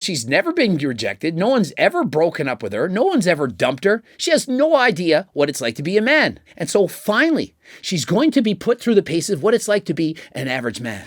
She's never been rejected. No one's ever broken up with her. No one's ever dumped her. She has no idea what it's like to be a man. And so finally, she's going to be put through the paces of what it's like to be an average man.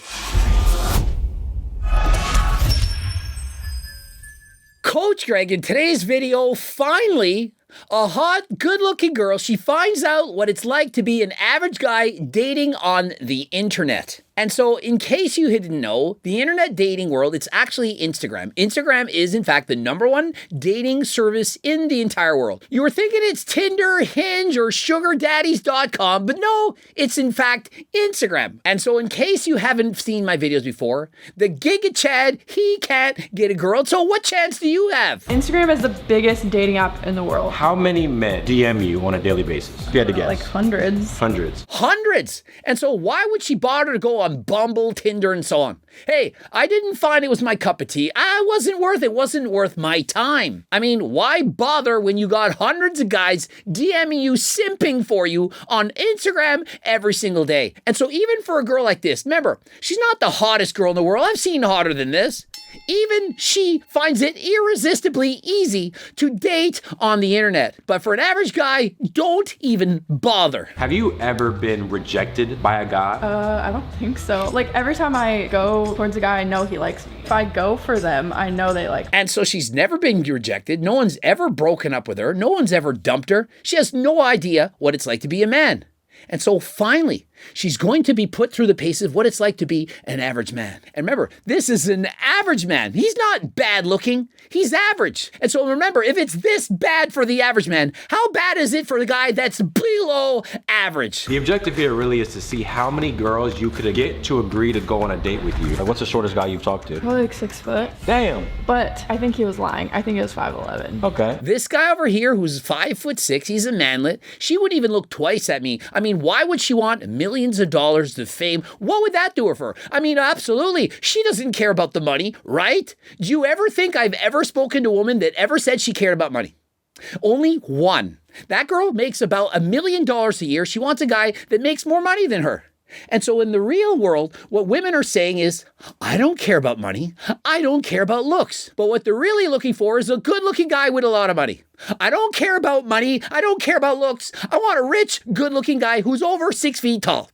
Coach Greg, in today's video, finally, a hot, good-looking girl, she finds out what it's like to be an average guy dating on the internet. And so, in case you didn't know, the internet dating world, it's actually Instagram. Instagram is, in fact, the #1 dating service in the entire world. You were thinking it's Tinder, Hinge, or SugarDaddies.com, but no, it's in fact Instagram. And so, in case you haven't seen my videos before, the Giga Chad, he can't get a girl. So, what chance do you have? Instagram is the biggest dating app in the world. How many men DM you on a daily basis? If you had to guess. Like hundreds. Hundreds. Hundreds. And so why would she bother to go on Bumble, Tinder, and so on? Hey, I didn't find it was my cup of tea. It wasn't worth my time. I mean, why bother when you got hundreds of guys DMing you, simping for you on Instagram every single day? And so even for a girl like this, remember, she's not the hottest girl in the world. I've seen hotter than this. Even she finds it irresistibly easy to date on the internet. But for an average guy, don't even bother. Have you ever been rejected by a guy? I don't think so. Like every time I go towards a guy, I know he likes me. If I go for them, I know they like me. And so she's never been rejected. No one's ever broken up with her. No one's ever dumped her. She has no idea what it's like to be a man. And so finally, she's going to be put through the paces of what it's like to be an average man. And remember, this is an average man. He's not bad looking. He's average. And so remember, if it's this bad for the average man, how bad is it for the guy that's below average? The objective here really is to see how many girls you could get to agree to go on a date with you. Like, what's the shortest guy you've talked to? Probably like 6 foot. Damn. But I think he was lying. I think he was 5'11". Okay. This guy over here who's 5'6", he's a manlet. She wouldn't even look twice at me. I mean, why would she want millions of dollars to fame? What would that do for her? I mean, absolutely. She doesn't care about the money, right? Do you ever think I've ever spoken to a woman that ever said she cared about money? Only one. That girl makes about $1 million a year. She wants a guy that makes more money than her. And so in the real world, what women are saying is, I don't care about money. I don't care about looks. But what they're really looking for is a good-looking guy with a lot of money. I don't care about money. I don't care about looks. I want a rich, good-looking guy who's over 6 feet tall.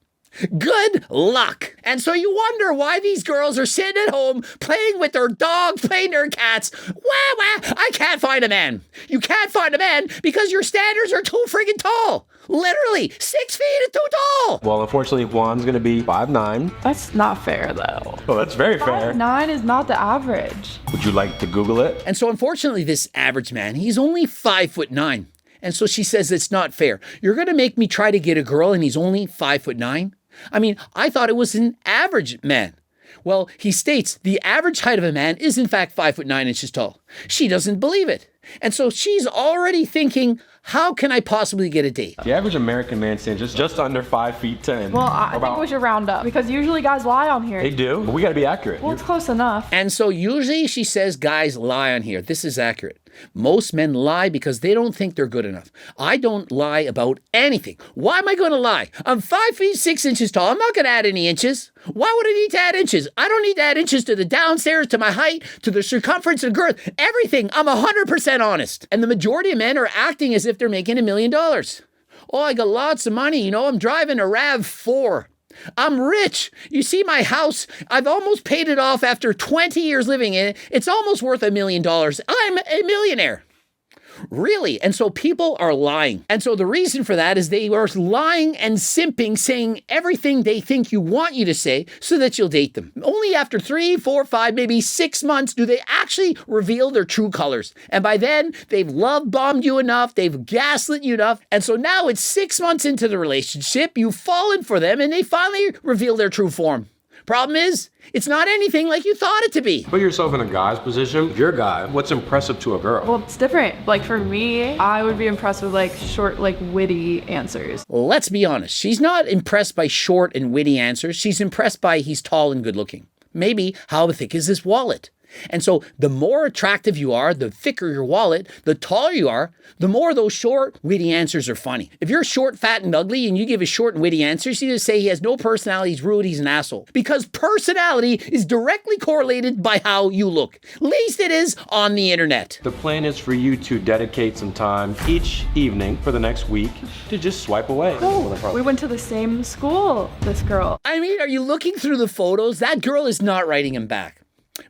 Good luck. And so you wonder why these girls are sitting at home playing with their dogs, playing their cats. I can't find a man. You can't find a man because your standards are too friggin' tall. Literally, 6 feet is too tall. Well, unfortunately, Juan's gonna be 5'9". That's not fair though. Oh, that's very fair. 5'9" is not the average. Would you like to Google it? And so unfortunately, this average man, he's only 5'9". And so she says it's not fair. You're gonna make me try to get a girl and he's only 5'9"? I mean, I thought it was an average man. Well, he states the average height of a man is in fact 5'9" tall. She doesn't believe it. And so she's already thinking, how can I possibly get a date? The average American man stands just under 5'10". Well, I think we should round up because usually guys lie on here. They do, but we gotta be accurate. Well, it's close enough. And so usually she says guys lie on here. This is accurate. Most men lie because they don't think they're good enough. I don't lie about anything. Why am I going to lie? I'm 5 feet 6 inches tall. I'm not going to add any inches. Why would I need to add inches? I don't need to add inches to the downstairs, to my height, to the circumference and girth. Everything. I'm 100% honest. And the majority of men are acting as if they're making $1 million. Oh, I got lots of money. You know, I'm driving a RAV4. I'm rich. You see my house? I've almost paid it off after 20 years living in it. It's almost worth $1 million. I'm a millionaire. Really? And so people are lying. And so the reason for that is they are lying and simping, saying everything they think you want you to say so that you'll date them. Only after 3, 4, 5, maybe 6 months do they actually reveal their true colors. And by then, they've love bombed you enough, they've gaslit you enough. And so now it's 6 months into the relationship, you've fallen for them, and they finally reveal their true form. Problem is, it's not anything like you thought it to be. Put yourself in a guy's position. If you're a guy, what's impressive to a girl? Well, it's different. Like for me, I would be impressed with like short, like witty answers. Let's be honest. She's not impressed by short and witty answers. She's impressed by he's tall and good looking. Maybe how thick is his wallet? And so the more attractive you are, the thicker your wallet, the taller you are, the more those short, witty answers are funny. If you're short, fat, and ugly and you give a short and witty answers, you just say he has no personality, he's rude, he's an asshole. Because personality is directly correlated by how you look. At least it is on the internet. The plan is for you to dedicate some time each evening for the next week to just swipe away. Oh, we went to the same school, this girl. I mean, are you looking through the photos? That girl is not writing him back.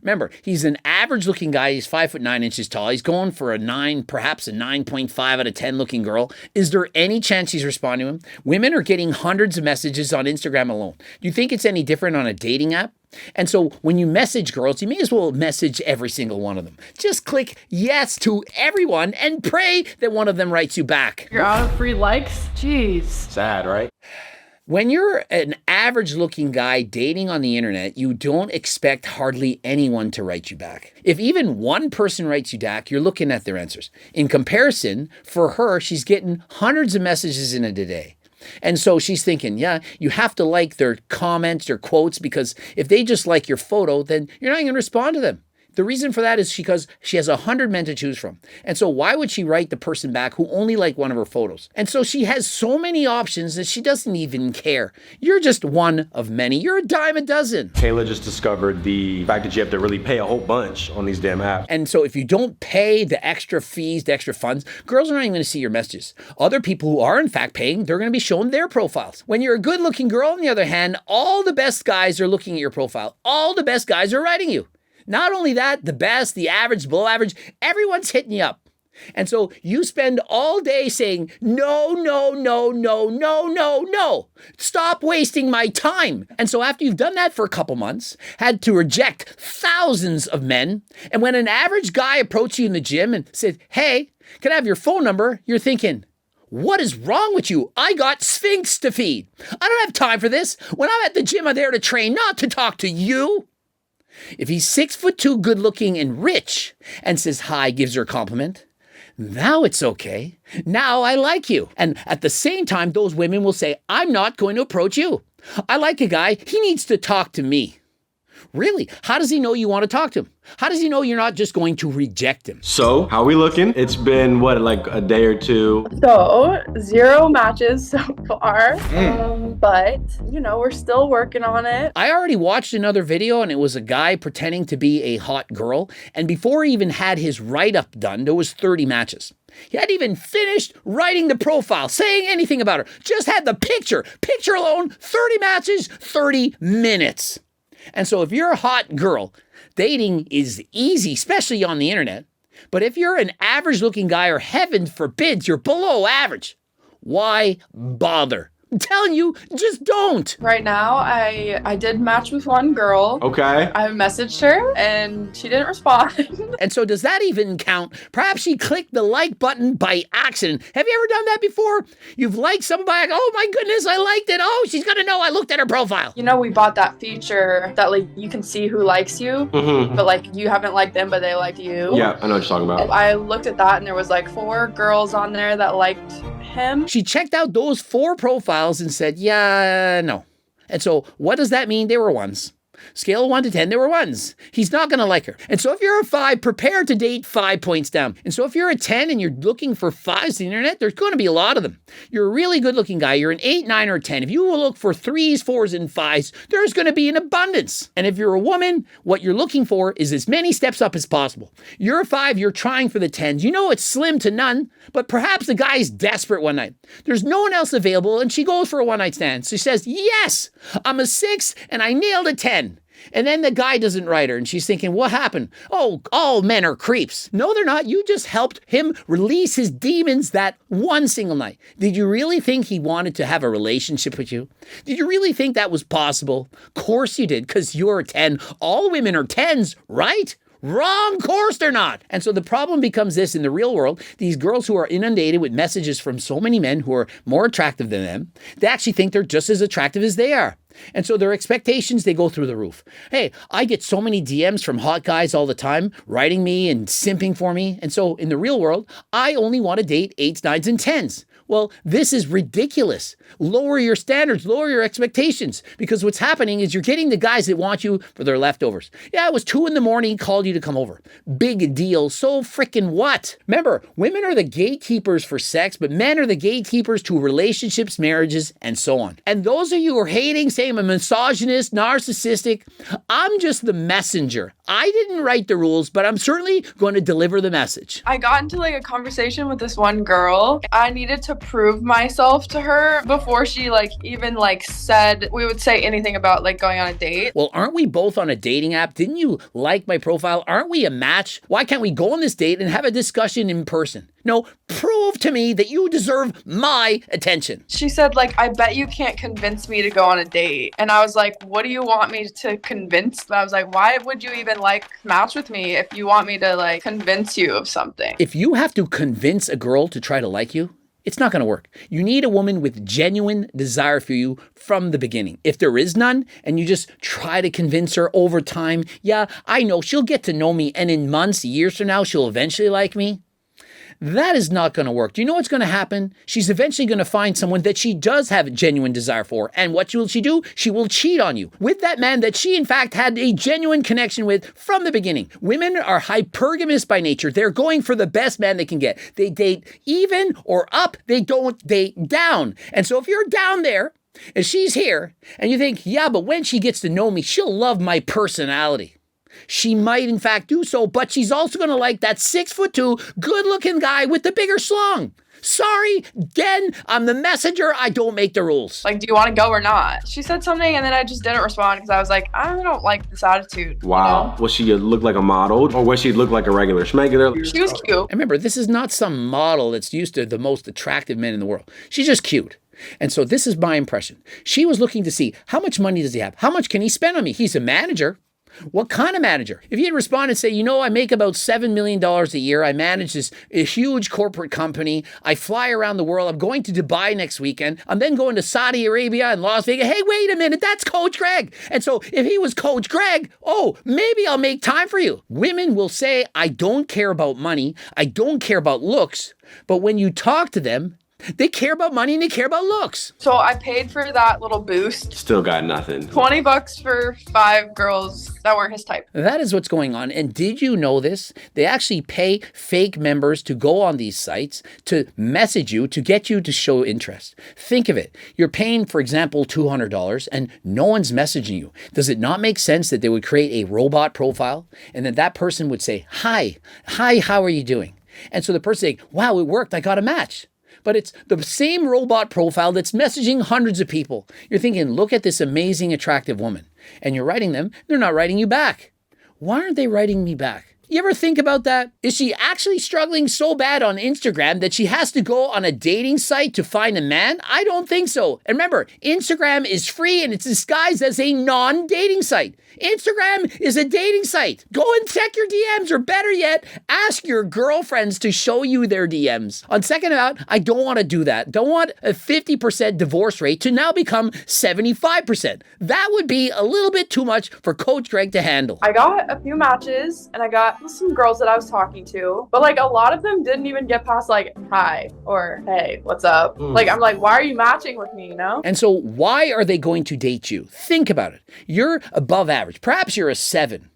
Remember, he's an average looking guy. He's 5'9" tall. He's going for a 9, perhaps a 9.5 out of 10 looking girl. Is there any chance she's responding to him? Women are getting hundreds of messages on Instagram alone. Do you think it's any different on a dating app? And so when you message girls, you may as well message every single one of them. Just click yes to everyone and pray that one of them writes you back. You're out of free likes? Jeez. Sad, right? When you're an average looking guy dating on the internet, you don't expect hardly anyone to write you back. If even one person writes you back, you're looking at their answers. In comparison, for her, she's getting hundreds of messages in a day. And so she's thinking, yeah, you have to like their comments, their quotes, because if they just like your photo, then you're not going to respond to them. The reason for that is because she has 100 men to choose from. And so why would she write the person back who only liked one of her photos? And so she has so many options that she doesn't even care. You're just one of many. You're a dime a dozen. Kayla just discovered the fact that you have to really pay a whole bunch on these damn apps. And so if you don't pay the extra fees, the extra funds, girls are not even going to see your messages. Other people who are in fact paying, they're going to be shown their profiles. When you're a good looking girl, on the other hand, all the best guys are looking at your profile. All the best guys are writing you. Not only that, the best, the average, below average, everyone's hitting you up. And so you spend all day saying, no, no, no, no, no, no, no. Stop wasting my time. And so after you've done that for a couple months, had to reject thousands of men, and when an average guy approached you in the gym and said, hey, can I have your phone number? You're thinking, what is wrong with you? I got Sphinx to feed. I don't have time for this. When I'm at the gym, I'm there to train, not to talk to you. If he's 6'2", good looking and rich and says hi, gives her a compliment, now it's okay. Now I like you. And at the same time, those women will say, I'm not going to approach you. I like a guy. He needs to talk to me. Really? How does he know you want to talk to him? How does he know you're not just going to reject him? So, how are we looking? It's been, what, like a day or two? So, 0 matches so far. But, you know, we're still working on it. I already watched another video and it was a guy pretending to be a hot girl. And before he even had his write-up done, there was 30 matches. He hadn't even finished writing the profile, saying anything about her. Just had the picture. Picture alone, 30 matches, 30 minutes. And so if you're a hot girl, dating is easy, especially on the internet. But if you're an average looking guy, or heaven forbids, you're below average, why bother? I'm telling you, just don't. Right now, I did match with one girl. Okay. I messaged her and she didn't respond. And so does that even count? Perhaps she clicked the like button by accident. Have you ever done that before? You've liked somebody, oh my goodness, I liked it. Oh, she's gonna know I looked at her profile. You know, we bought that feature that like you can see who likes you, but like you haven't liked them, but they liked you. Yeah, I know what you're talking about. I looked at that and there was like 4 girls on there that liked him. She checked out those 4 profiles and said, yeah, no. And so what does that mean? They were ones. Scale of 1 to 10, they were ones. He's not going to like her. And so if you're a 5, prepare to date 5 points down. And so if you're a 10 and you're looking for 5s on the internet, there's going to be a lot of them. You're a really good looking guy. You're an 8, 9, or 10. If you will look for 3s, 4s, and 5s, there's going to be an abundance. And if you're a woman, what you're looking for is as many steps up as possible. You're a 5, you're trying for the 10s. You know it's slim to none, but perhaps the guy is desperate one night. There's no one else available, and she goes for a one-night stand. She says, yes, I'm a 6, and I nailed a 10. And then the guy doesn't write her, and she's thinking, what happened? Oh, all men are creeps. No, they're not. You just helped him release his demons that one single night. Did you really think he wanted to have a relationship with you? Did you really think that was possible? Of course you did, because you're a 10. All women are 10s, right? Wrong, of course they're not. And so the problem becomes this: in the real world, these girls who are inundated with messages from so many men who are more attractive than them, they actually think they're just as attractive as they are. And so their expectations, they go through the roof. Hey, I get so many DMs from hot guys all the time, writing me and simping for me. And so in the real world, I only want to date 8s, 9s, and 10s. Well, this is ridiculous. Lower your standards, lower your expectations, because what's happening is you're getting the guys that want you for their leftovers. Yeah, it was 2 a.m, called you to come over. Big deal. So freaking what? Remember, women are the gatekeepers for sex, but men are the gatekeepers to relationships, marriages, and so on. And those of you who are hating, saying I'm a misogynist, narcissistic, I'm just the messenger. I didn't write the rules, but I'm certainly going to deliver the message. I got into like a conversation with this one girl. I needed to prove myself to her before she even said we would say anything about going on a date. Well, aren't we both on a dating app? Didn't you like my profile? Aren't we a match? Why can't we go on this date and have a discussion in person? No, prove to me that you deserve my attention. She said, I bet you can't convince me to go on a date. And I was like, what do you want me to convince? I was like, why would you even match with me if you want me to convince you of something? If you have to convince a girl to try to like you, it's not going to work. You need a woman with genuine desire for you from the beginning. If there is none, and you just try to convince her over time, yeah, I know she'll get to know me, and in months, years from now, she'll eventually like me. That is not going to work. Do you know what's going to happen? She's eventually going to find someone that she does have a genuine desire for. And what will she do? She will cheat on you with that man that she, in fact, had a genuine connection with from the beginning. Women are hypergamous by nature. They're going for the best man they can get. They date even or up. They don't date down. And so if you're down there and she's here and you think, yeah, but when she gets to know me, she'll love my personality. She might, in fact, do so, but she's also going to like that 6'2", good-looking guy with the bigger schlong. Sorry, again, I'm the messenger. I don't make the rules. Do you want to go or not? She said something, and then I just didn't respond because I was like, I don't like this attitude. Wow. You know? Was she look like a model, or was she look like a regular schmegular? She was cute. And remember, this is not some model that's used to the most attractive men in the world. She's just cute. And so this is my impression. She was looking to see, how much money does he have? How much can he spend on me? He's a manager. What kind of manager? If you had responded and say, I make about $7 million a year. I manage a huge corporate company. I fly around the world. I'm going to Dubai next weekend. I'm then going to Saudi Arabia and Las Vegas. Hey, wait a minute. That's Coach Greg. And so if he was Coach Greg, maybe I'll make time for you. Women will say, I don't care about money. I don't care about looks. But when you talk to them, they care about money and they care about looks. So I paid for that little boost. Still got nothing. $20 for 5 girls that weren't his type. That is what's going on. And did you know this? They actually pay fake members to go on these sites to message you, to get you to show interest. Think of it. You're paying, for example, $200 and no one's messaging you. Does it not make sense that they would create a robot profile and then that person would say, hi, how are you doing? And so the person saying, wow, it worked. I got a match. But it's the same robot profile that's messaging hundreds of people. You're thinking, look at this amazing, attractive woman. And you're writing them, they're not writing you back. Why aren't they writing me back? You ever think about that? Is she actually struggling so bad on Instagram that she has to go on a dating site to find a man? I don't think so. And remember, Instagram is free and it's disguised as a non-dating site. Instagram is a dating site. Go and check your DMs, or better yet, ask your girlfriends to show you their DMs. On second thought, I don't want to do that. Don't want a 50% divorce rate to now become 75%. That would be a little bit too much for Coach Greg to handle. I got a few matches and I got some girls that I was talking to, but a lot of them didn't even get past hi or hey, what's up? I'm like, why are you matching with me, And so why are they going to date you? Think about it. You're above average. Perhaps you're a 7.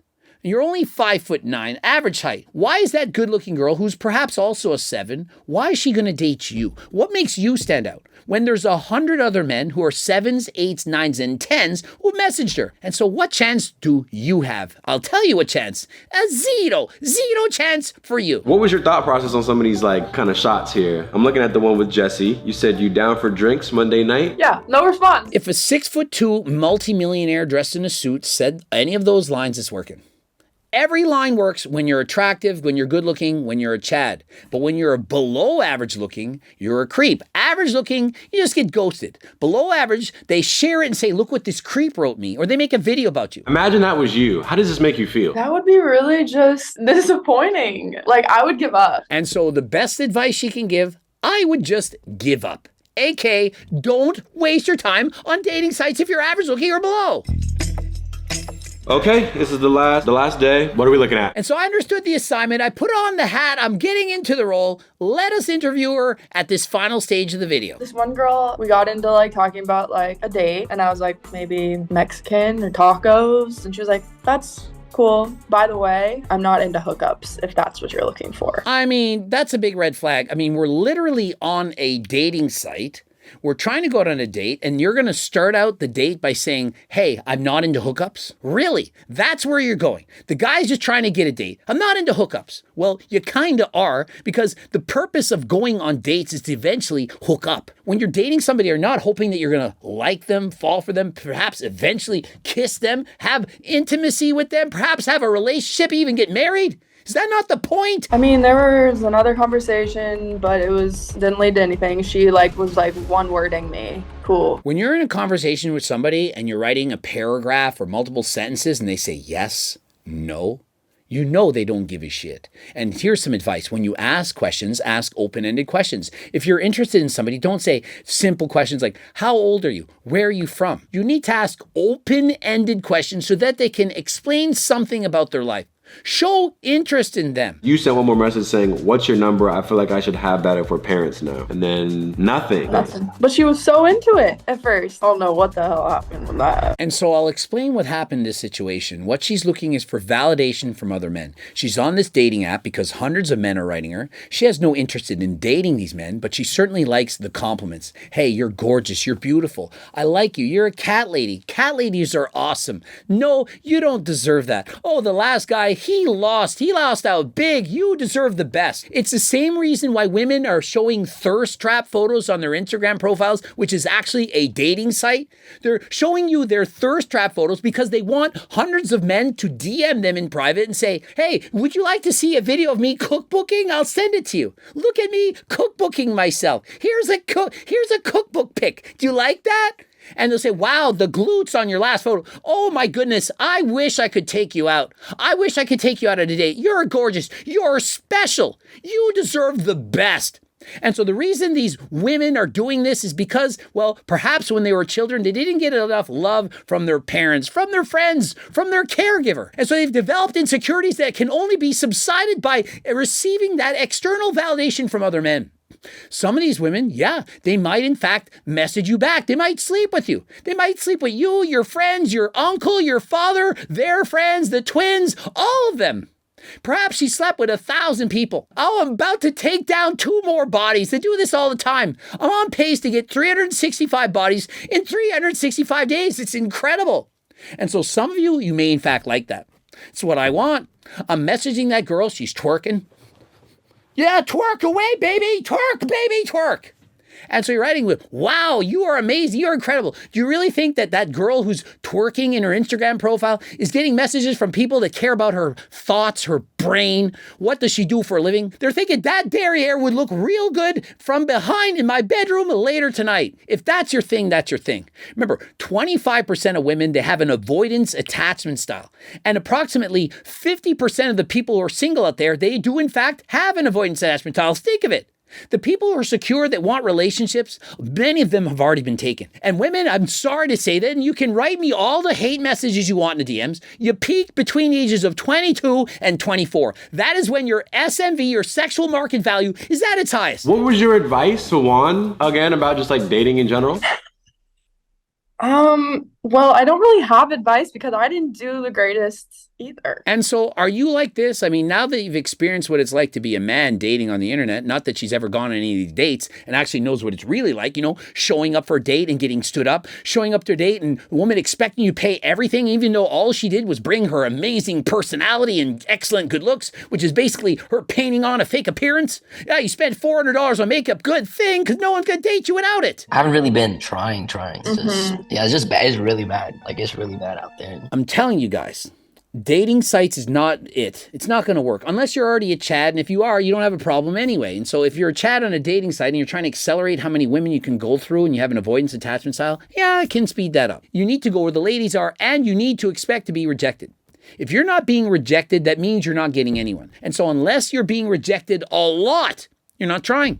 You're only 5'9", average height. Why is that good-looking girl, who's perhaps also a 7, why is she going to date you? What makes you stand out? When there's 100 other men who are 7s, 8s, 9s, and 10s who messaged her. And so what chance do you have? I'll tell you a chance. A zero chance for you. What was your thought process on some of these kind of shots here? I'm looking at the one with Jesse. You said you down for drinks Monday night? Yeah, no response. If a 6'2" multimillionaire dressed in a suit said any of those lines, it's working. Every line works when you're attractive, when you're good looking, when you're a Chad. But when you're below average looking, you're a creep. Average looking, you just get ghosted. Below average, they share it and say, look what this creep wrote me. Or they make a video about you. Imagine that was you. How does this make you feel? That would be really just disappointing. I would give up. And so the best advice she can give, I would just give up. AK, don't waste your time on dating sites if you're average looking or below. Okay, this is the last day. What are we looking at? And so I understood the assignment. I put on the hat. I'm getting into the role. Let us interview her at this final stage of the video. This one girl, we got into like talking about like a date, and I was like, maybe Mexican or tacos, and she was like, that's cool. By the way, I'm not into hookups if that's what you're looking for. I mean, that's a big red flag. I mean, we're literally on a dating site. We're trying to go out on a date, and you're going to start out the date by saying, hey, I'm not into hookups? Really? That's where you're going. The guy's just trying to get a date. I'm not into hookups. Well, you kind of are, because the purpose of going on dates is to eventually hook up. When you're dating somebody, you're not hoping that you're going to like them, fall for them, perhaps eventually kiss them, have intimacy with them, perhaps have a relationship, even get married. Is that not the point? I mean, there was another conversation, but didn't lead to anything. She was one wording me. Cool. When you're in a conversation with somebody and you're writing a paragraph or multiple sentences and they say yes, no, you know they don't give a shit. And here's some advice. When you ask questions, ask open-ended questions. If you're interested in somebody, don't say simple questions like, how old are you? Where are you from? You need to ask open-ended questions so that they can explain something about their life. Show interest in them. You sent one more message saying, what's your number? I feel like I should have that if we're parents now. And then nothing. But she was so into it at first. I don't know what the hell happened with that. And so I'll explain what happened in this situation. What she's looking is for validation from other men. She's on this dating app because hundreds of men are writing her. She has no interest in dating these men, but she certainly likes the compliments. Hey, you're gorgeous. You're beautiful. I like you. You're a cat lady. Cat ladies are awesome. No, you don't deserve that. Oh, the last guy, he lost out big. You deserve the best. It's the same reason why women are showing thirst trap photos on their Instagram profiles, which is actually a dating site. They're showing you their thirst trap photos because they want hundreds of men to DM them in private and say, hey, would you like to see a video of me cookbooking? I'll send it to you. Look at me cookbooking myself. Here's a cookbook pic. Do you like that? And they'll say, wow, the glutes on your last photo. Oh my goodness, I wish I could take you out. I wish I could take you out on a date. You're gorgeous. You're special. You deserve the best. And so the reason these women are doing this is because, well, perhaps when they were children, they didn't get enough love from their parents, from their friends, from their caregiver. And so they've developed insecurities that can only be subsided by receiving that external validation from other men. Some of these women, yeah, they might in fact message you back. They might sleep with you. They might sleep with you, your friends, your uncle, your father, their friends, the twins, all of them. Perhaps she slept with 1,000 people. Oh, I'm about to take down 2 more bodies. They do this all the time. I'm on pace to get 365 bodies in 365 days. It's incredible. And so some of you, you may in fact like that. It's what I want. I'm messaging that girl. She's twerking. Yeah, twerk away, baby. Twerk, baby, twerk. And so you're writing with, wow, you are amazing. You're incredible. Do you really think that that girl who's twerking in her Instagram profile is getting messages from people that care about her thoughts, her brain? What does she do for a living? They're thinking that derriere would look real good from behind in my bedroom later tonight. If that's your thing, that's your thing. Remember, 25% of women, they have an avoidance attachment style. And approximately 50% of the people who are single out there, they do in fact have an avoidance attachment style. Think of it. The people who are secure that want relationships, many of them have already been taken. And women, I'm sorry to say that, and you can write me all the hate messages you want in the DMs. You peak between the ages of 22 and 24. That is when your SMV, your sexual market value, is at its highest. What was your advice to Juan, again, about just like dating in general? Well, I don't really have advice because I didn't do the greatest either. And so are you like this? I mean, now that you've experienced what it's like to be a man dating on the internet, not that she's ever gone on any of these dates and actually knows what it's really like, you know, showing up for a date and getting stood up, showing up to a date and a woman expecting you to pay everything, even though all she did was bring her amazing personality and excellent good looks, which is basically her painting on a fake appearance. Yeah, you spent $400 on makeup. Good thing, because no one's going to date you without it. I haven't really been trying. It's just, yeah, it's just bad. It's really bad. Like, it's really bad out there. I'm telling you guys, dating sites is not it. It's not going to work unless you're already a Chad. And if you are, you don't have a problem anyway. And so if you're a Chad on a dating site and you're trying to accelerate how many women you can go through and you have an avoidance attachment style, yeah, it can speed that up. You need to go where the ladies are and you need to expect to be rejected. If you're not being rejected, that means you're not getting anyone. And so unless you're being rejected a lot, you're not trying.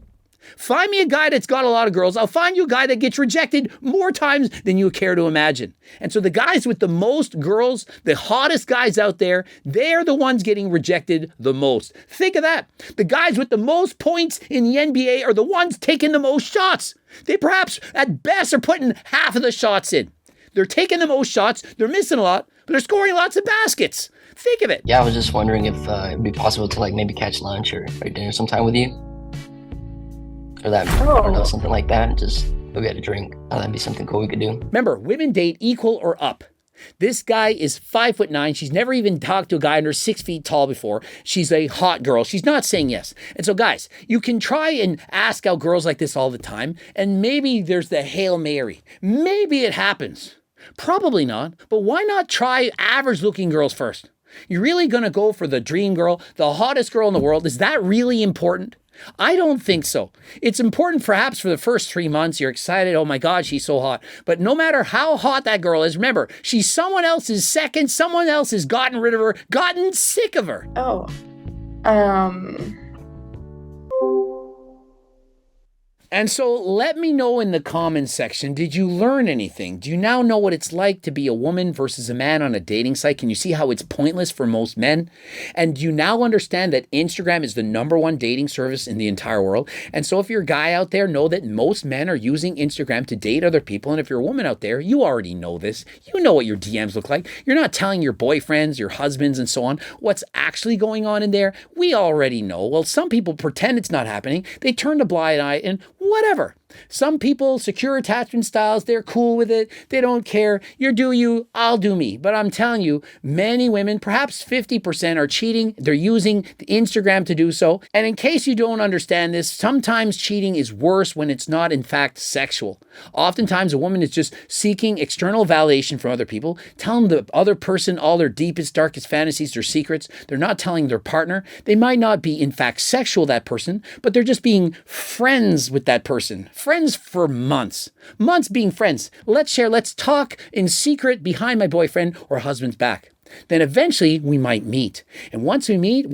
Find me a guy that's got a lot of girls. I'll find you a guy that gets rejected more times than you care to imagine. And so the guys with the most girls, the hottest guys out there, they're the ones getting rejected the most. Think of that. The guys with the most points in the NBA are the ones taking the most shots. They perhaps, at best, are putting half of the shots in. They're taking the most shots, they're missing a lot, but they're scoring lots of baskets. Think of it. Yeah, I was just wondering if it'd be possible to like maybe catch lunch or dinner sometime with you. Or that, I don't know, something like that. Just go get a drink. That'd be something cool we could do. Remember, women date equal or up. This guy is 5'9". She's never even talked to a guy under 6 feet tall before. She's a hot girl. She's not saying yes. And so guys, you can try and ask out girls like this all the time. And maybe there's the Hail Mary. Maybe it happens. Probably not. But why not try average looking girls first? You're really going to go for the dream girl, the hottest girl in the world? Is that really important? I don't think so. It's important perhaps for the first 3 months. You're excited. Oh my God, she's so hot. But no matter how hot that girl is, remember, she's someone else's second. Someone else has gotten rid of her, gotten sick of her. Oh. And so let me know in the comments section, did you learn anything? Do you now know what it's like to be a woman versus a man on a dating site? Can you see how it's pointless for most men? And do you now understand that Instagram is the #1 dating service in the entire world? And so if you're a guy out there, know that most men are using Instagram to date other people. And if you're a woman out there, you already know this. You know what your DMs look like. You're not telling your boyfriends, your husbands, and so on what's actually going on in there. We already know. Well, some people pretend it's not happening. They turn a blind eye and whatever. Some people, secure attachment styles, they're cool with it. They don't care. You do you, I'll do me. But I'm telling you, many women, perhaps 50% are cheating. They're using the Instagram to do so. And in case you don't understand this, sometimes cheating is worse when it's not in fact sexual. Oftentimes a woman is just seeking external validation from other people, telling the other person all their deepest, darkest fantasies, their secrets. They're not telling their partner. They might not be in fact sexual, that person, but they're just being friends with that person. Friends for months. Months being friends. Let's share, let's talk in secret behind my boyfriend or husband's back. Then eventually we might meet. And once we meet,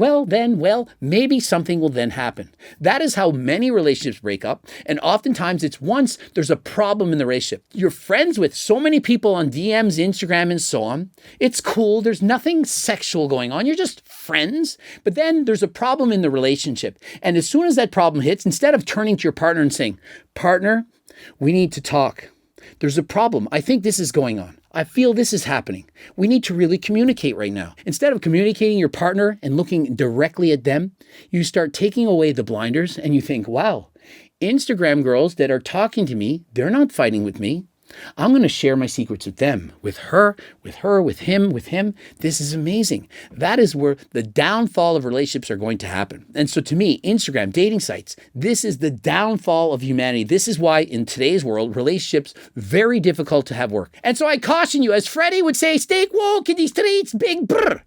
maybe something will then happen. That is how many relationships break up. And oftentimes it's once there's a problem in the relationship. You're friends with so many people on DMs, Instagram, and so on. It's cool. There's nothing sexual going on. You're just friends. But then there's a problem in the relationship. And as soon as that problem hits, instead of turning to your partner and saying, partner, we need to talk. There's a problem. I think this is going on. I feel this is happening. We need to really communicate right now. Instead of communicating your partner and looking directly at them, you start taking away the blinders and you think, wow, Instagram girls that are talking to me, they're not fighting with me. I'm going to share my secrets with them, with her, with him. This is amazing. That is where the downfall of relationships are going to happen. And so to me, Instagram, dating sites, this is the downfall of humanity. This is why in today's world, relationships, very difficult to have work. And so I caution you, as Freddie would say, stay woke in these streets, big brr.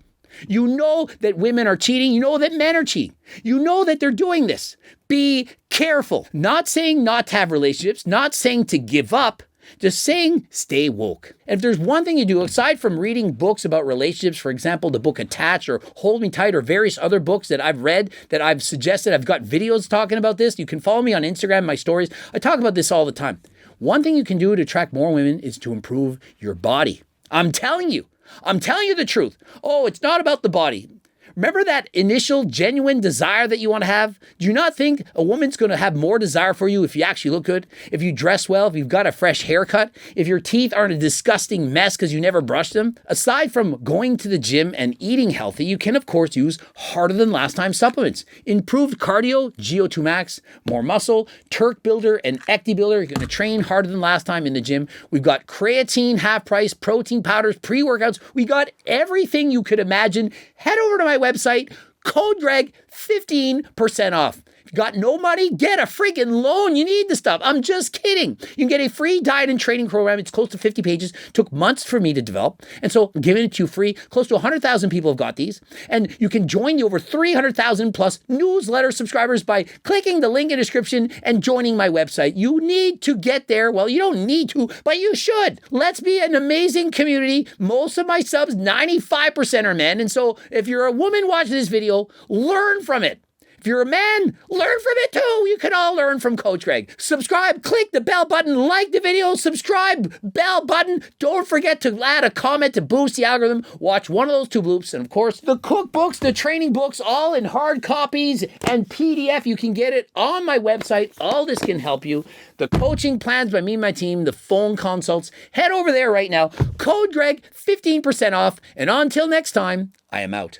You know that women are cheating. You know that men are cheating. You know that they're doing this. Be careful. Not saying not to have relationships, not saying to give up. Just saying, stay woke. And if there's one thing you do, aside from reading books about relationships, for example, the book Attached or Hold Me Tight or various other books that I've read, that I've suggested, I've got videos talking about this. You can follow me on Instagram, my stories. I talk about this all the time. One thing you can do to attract more women is to improve your body. I'm telling you the truth. Oh, it's not about the body. Remember that initial genuine desire that you want to have? Do you not think a woman's going to have more desire for you if you actually look good, if you dress well, if you've got a fresh haircut, if your teeth aren't a disgusting mess because you never brushed them? Aside from going to the gym and eating healthy, you can of course use harder than last time supplements. Improved cardio, GO2 Max, more muscle, Turk Builder and Ecti Builder. You're going to train harder than last time in the gym. We've got creatine, half price, protein powders, pre-workouts. We got everything you could imagine. Head over to my website, code Greg, 15% off. If you got no money, get a freaking loan. You need the stuff. I'm just kidding. You can get a free diet and training program. It's close to 50 pages. Took months for me to develop. And so I'm giving it to you free. Close to 100,000 people have got these. And you can join the over 300,000 plus newsletter subscribers by clicking the link in the description and joining my website. You need to get there. Well, you don't need to, but you should. Let's be an amazing community. Most of my subs, 95% are men. And so if you're a woman watching this video, learn from it. If you're a man, learn from it too. You can all learn from Coach Greg. Subscribe, click the bell button, like the video, subscribe, bell button. Don't forget to add a comment to boost the algorithm. Watch one of those 2 bloops. And of course, the cookbooks, the training books, all in hard copies and PDF. You can get it on my website. All this can help you. The coaching plans by me and my team, the phone consults. Head over there right now. Code Greg, 15% off. And until next time, I am out.